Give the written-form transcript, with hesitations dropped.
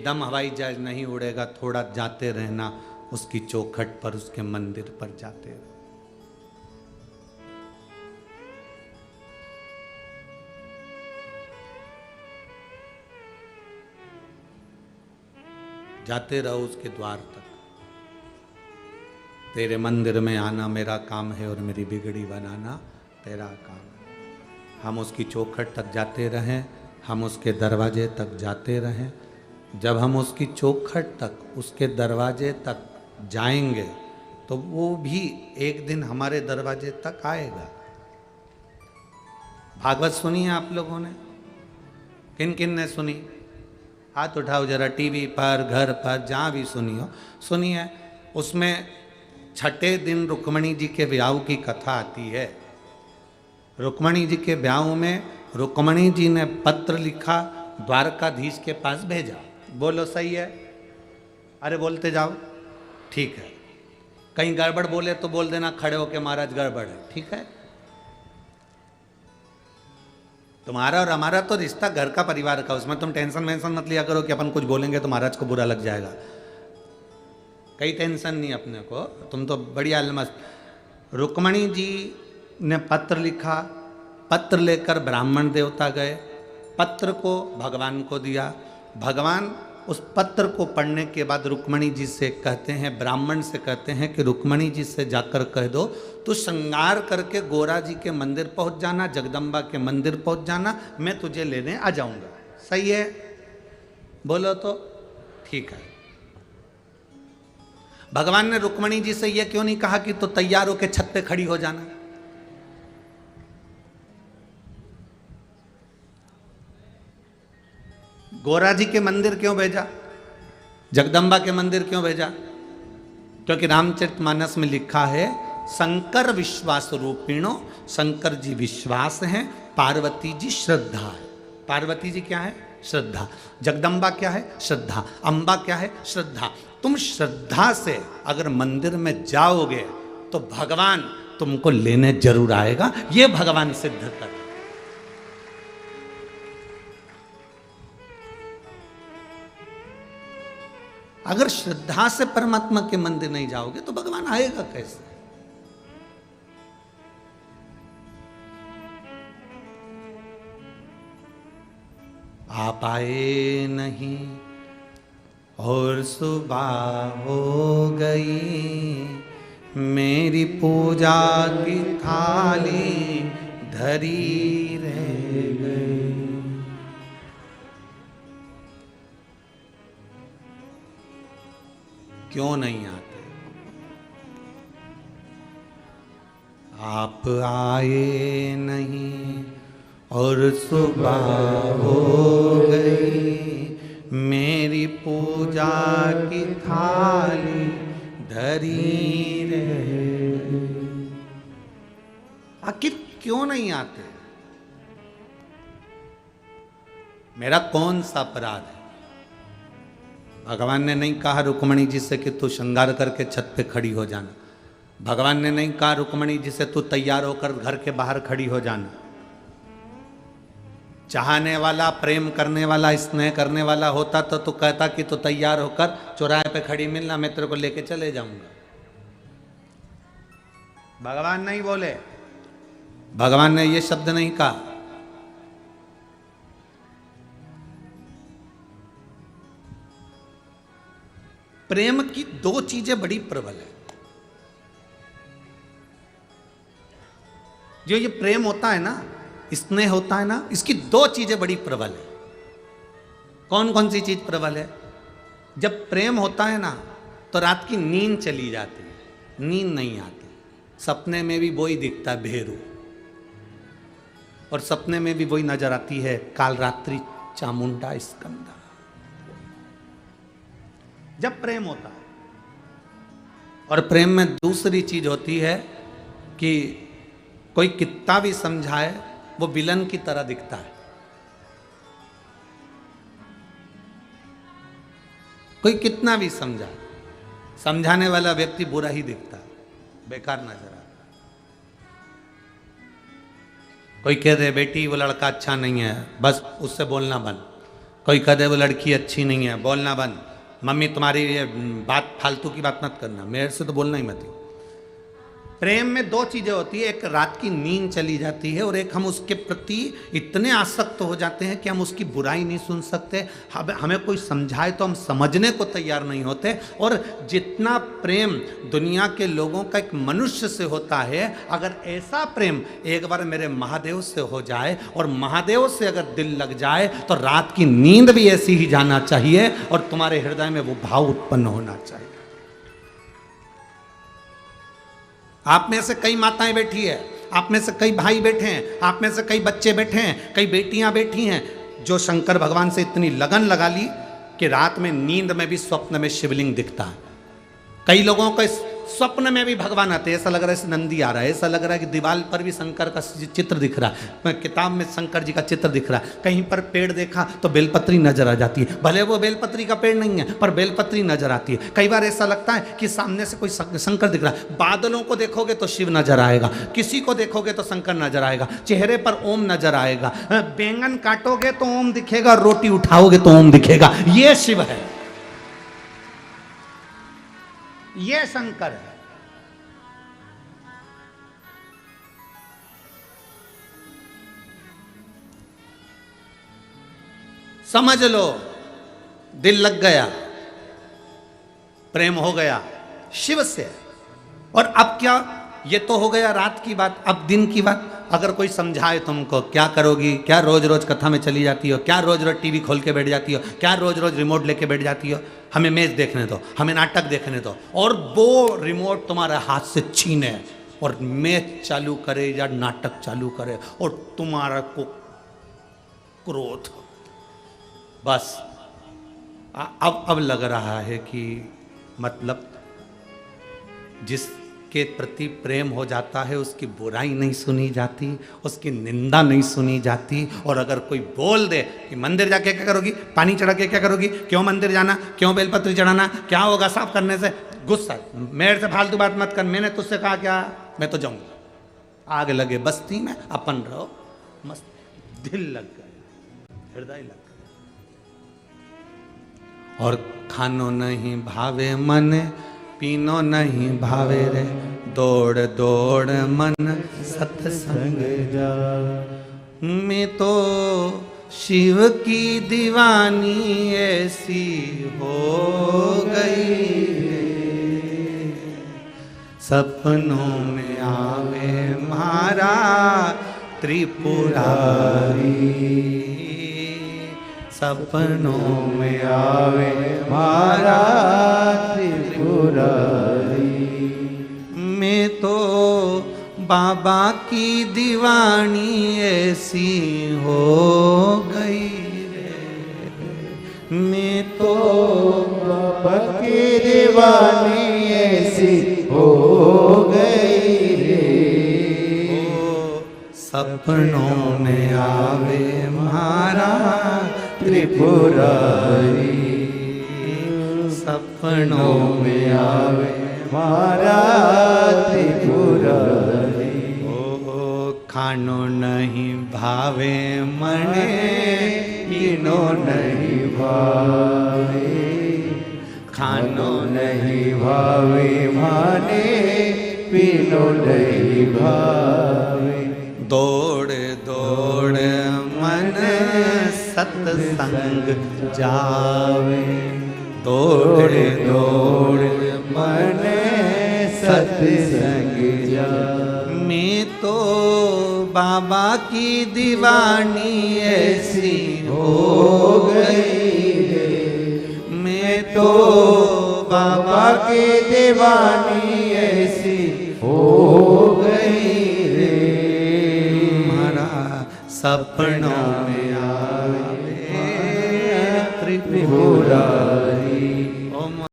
एकदम हवाई जहाज नहीं उड़ेगा, थोड़ा जाते रहना उसकी चौखट पर, उसके मंदिर पर जाते रहना। जाते रहो उसके द्वार तक। तेरे मंदिर में आना मेरा काम है और मेरी बिगड़ी बनाना तेरा काम है। हम उसकी चौखट तक जाते रहें, हम उसके दरवाजे तक जाते रहें। जब हम उसकी चौखट तक, उसके दरवाजे तक जाएंगे तो वो भी एक दिन हमारे दरवाजे तक आएगा। भागवत सुनी है आप लोगों ने? किन किन ने सुनी? हाथ उठाओ जरा। टीवी पर, घर पर, जहाँ भी सुनी हो, सुनी है। उसमें छठे दिन रुक्मणी जी के ब्याह की कथा आती है। रुक्मणी जी के ब्याह में रुक्मणी जी ने पत्र लिखा, द्वारकाधीश के पास भेजा। बोलो सही है? अरे बोलते जाओ, ठीक है। कहीं गड़बड़ बोले तो बोल देना खड़े होके, महाराज गड़बड़ है, ठीक है? तुम्हारा और हमारा तो रिश्ता घर का, परिवार का, उसमें तुम टेंशन वेंशन मत लिया करो कि अपन कुछ बोलेंगे तो महाराज को बुरा लग जाएगा। कई टेंशन नहीं अपने को, तुम तो बढ़िया मस्त। रुक्मणी जी ने पत्र लिखा, पत्र लेकर ब्राह्मण देवता गए, पत्र को भगवान को दिया। भगवान उस पत्र को पढ़ने के बाद रुक्मणी जी से कहते हैं, ब्राह्मण से कहते हैं कि रुक्मणी जी से जाकर कह दो तू श्रृंगार करके गोरा जी के मंदिर पहुंच जाना, जगदम्बा के मंदिर पहुंच जाना, मैं तुझे लेने आ जाऊंगा। सही है? बोलो तो ठीक है। भगवान ने रुक्मणी जी से यह क्यों नहीं कहा कि तो तैयार होकर छत पे खड़ी हो जाना? गोरा जी के मंदिर क्यों भेजा? जगदम्बा के मंदिर क्यों भेजा? क्योंकि रामचरितमानस में लिखा है, शंकर विश्वास रूपिणो, शंकर जी विश्वास हैं, पार्वती जी श्रद्धा है। पार्वती जी क्या है? श्रद्धा। जगदम्बा क्या है? श्रद्धा। अम्बा क्या है? श्रद्धा। तुम श्रद्धा से अगर मंदिर में जाओगे तो भगवान तुमको लेने जरूर आएगा, ये भगवान सिद्ध कर। अगर श्रद्धा से परमात्मा के मंदिर नहीं जाओगे तो भगवान आएगा कैसे? आप आए नहीं और सुबह हो गई, मेरी पूजा की थाली धरी रह गई। क्यों नहीं आते? आप आए नहीं और सुबह हो गई, मेरी पूजा की थाली धरी रहे। आखिर क्यों नहीं आते? मेरा कौन सा अपराध है? भगवान ने नहीं कहा रुक्मणी जी से कि तू श्रृंगार करके छत पे खड़ी हो जाना। भगवान ने नहीं कहा रुक्मणी जी से तू तैयार होकर घर के बाहर खड़ी हो जाना। चाहने वाला, प्रेम करने वाला, स्नेह करने वाला होता तो तू कहता कि तू तैयार होकर चौराहे पे खड़ी मिलना, मैं तेरे को लेके चले जाऊंगा। भगवान नहीं बोले, भगवान ने ये शब्द नहीं कहा। प्रेम की दो चीजें बड़ी प्रबल है। जो ये प्रेम होता है ना, स्नेह होता है ना, इसकी दो चीजें बड़ी प्रबल है। कौन कौन सी चीज प्रबल है? जब प्रेम होता है ना तो रात की नींद चली जाती है, नींद नहीं आती। सपने में भी वही दिखता है भेरू, और सपने में भी वही नजर आती है कालरात्रि चामुंडा स्कंदा। जब प्रेम होता है। और प्रेम में दूसरी चीज होती है कि कोई कितना भी समझाए वो विलन की तरह दिखता है। कोई कितना भी समझाए, समझाने वाला व्यक्ति बुरा ही दिखता है, बेकार नजर आता है। कोई कह दे बेटी वो लड़का अच्छा नहीं है, बस उससे बोलना बंद। कोई कह दे वो लड़की अच्छी नहीं है, बोलना बंद, मम्मी तुम्हारी ये बात फालतू की बात मत करना, मेरे से तो बोलना ही मत ही। प्रेम में दो चीजें होती है, एक रात की नींद चली जाती है और एक हम उसके प्रति इतने आसक्त हो जाते हैं कि हम उसकी बुराई नहीं सुन सकते, हमें कोई समझाए तो हम समझने को तैयार नहीं होते। और जितना प्रेम दुनिया के लोगों का एक मनुष्य से होता है, अगर ऐसा प्रेम एक बार मेरे महादेव से हो जाए और महादेव से अगर दिल लग जाए तो रात की नींद भी ऐसी ही जाना चाहिए और तुम्हारे हृदय में वो भाव उत्पन्न होना चाहिए। आप में से कई माताएं बैठी है, आप में से कई भाई बैठे हैं, आप में से कई बच्चे बैठे हैं, कई बेटियां बैठी हैं जो शंकर भगवान से इतनी लगन लगा ली कि रात में नींद में भी स्वप्न में शिवलिंग दिखता है। कई लोगों को स्वप्न में भी भगवान आते हैं, ऐसा लग रहा है नंदी आ रहा है, ऐसा लग रहा है कि दीवार पर भी शंकर का चित्र दिख रहा है, किताब में शंकर जी का चित्र दिख रहा है, कहीं पर पेड़ देखा तो बेलपत्री नजर आ जाती है, भले वो बेलपत्री का पेड़ नहीं है पर बेलपत्री नजर आती है। कई बार ऐसा लगता है कि सामने से कोई शंकर दिख रहा है, बादलों को देखोगे तो शिव नजर आएगा, किसी को देखोगे तो शंकर नजर आएगा, चेहरे पर ओम नजर आएगा, बैंगन काटोगे तो ओम दिखेगा, रोटी उठाओगे तो ओम दिखेगा। ये शिव है, ये शंकर है। समझ लो, दिल लग गया, प्रेम हो गया शिव से। और अब क्या, ये तो हो गया रात की बात, अब दिन की बात। अगर कोई समझाए तुमको, क्या करोगी, क्या रोज रोज कथा में चली जाती हो, क्या रोज रोज टीवी खोल के बैठ जाती हो, क्या रोज रोज रिमोट लेके बैठ जाती हो, हमें मैच देखने दो, हमें नाटक देखने दो, और वो रिमोट तुम्हारे हाथ से छीने और मैच चालू करे या नाटक चालू करे और तुम्हारा को क्रोध, बस अब लग रहा है कि मतलब जिसके प्रति प्रेम हो जाता है उसकी बुराई नहीं सुनी जाती, उसकी निंदा नहीं सुनी जाती। और अगर कोई बोल दे कि मंदिर जाके क्या करोगी, पानी चढ़ा के क्या करोगी, क्यों मंदिर जाना, क्यों बेलपत्री चढ़ाना, क्या होगा साफ करने से, गुस्सा, मेरे से फालतू बात मत कर, मैंने तुझसे कहा क्या, मैं तो जाऊंगा। आग लगे बस्ती में, अपन रहो मस्त। दिल लग गया, हृदय लग गया। और खानो नहीं भावे मन, पीनो नहीं भावे रे, दौड़ दौड़ मन सत्संग जा। मैं तो शिव की दीवानी ऐसी हो गई, सपनों में आवे मारा त्रिपुरारी, सपनों में आवे मारा त्रिपुरारी। मैं तो बाबा की दीवानी ऐसी हो गई रे, मैं तो बाबा की दीवानी ऐसी हो गई रे। सपनों में आवे मारा त्रिपुरारी, सपनों में आवे मारा त्रिपुरारी। ओ खानो नहीं भावे मने, पीनो नहीं भावे, खानो नहीं भावे माने, पीनो नहीं भावे। दौड़ दौड़ मन सत्संग जावे, दौड़ दौड़ मन सत्संग जावे। मैं तो बाबा की दीवानी ऐसी हो गई रे, मैं तो बाबा की दीवानी ऐसी हो गई रे। हमारा सपनों में आवे त्रिपुरारी,